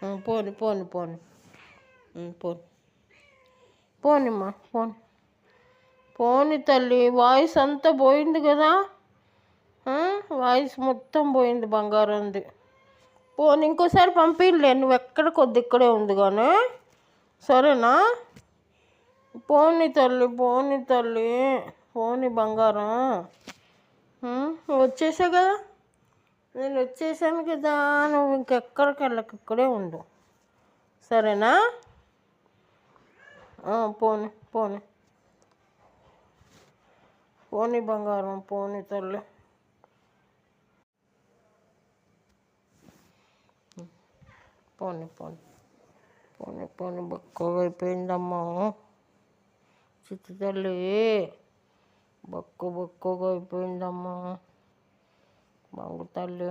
పోని పోని పోని పోని పోనిమ్మా పోని పోని తల్లి. వాయిస్ అంతా పోయింది కదా, వాయిస్ మొత్తం పోయింది బంగారంది. పోని ఇంకోసారి పంపిలే, నువ్వు ఎక్కడ కొద్ది ఇక్కడే ఉంది కానీ, సరేనా? పోని తల్లి, పోని తల్లి, పోని బంగారం. వచ్చేసా కదా, నేను వచ్చేసాను కదా, నువ్వు ఇంకెక్కడికి వెళ్ళక ఇక్కడే ఉండు, సరేనా? పోని పోని పోని బంగారం, పోని తల్లి. పోని పోని పోని పోని బక్కగా అయిపోయిందమ్మా చిట్టి తల్లి, బక్కగా అయిపోయిందమ్మా బంగు తల్లి.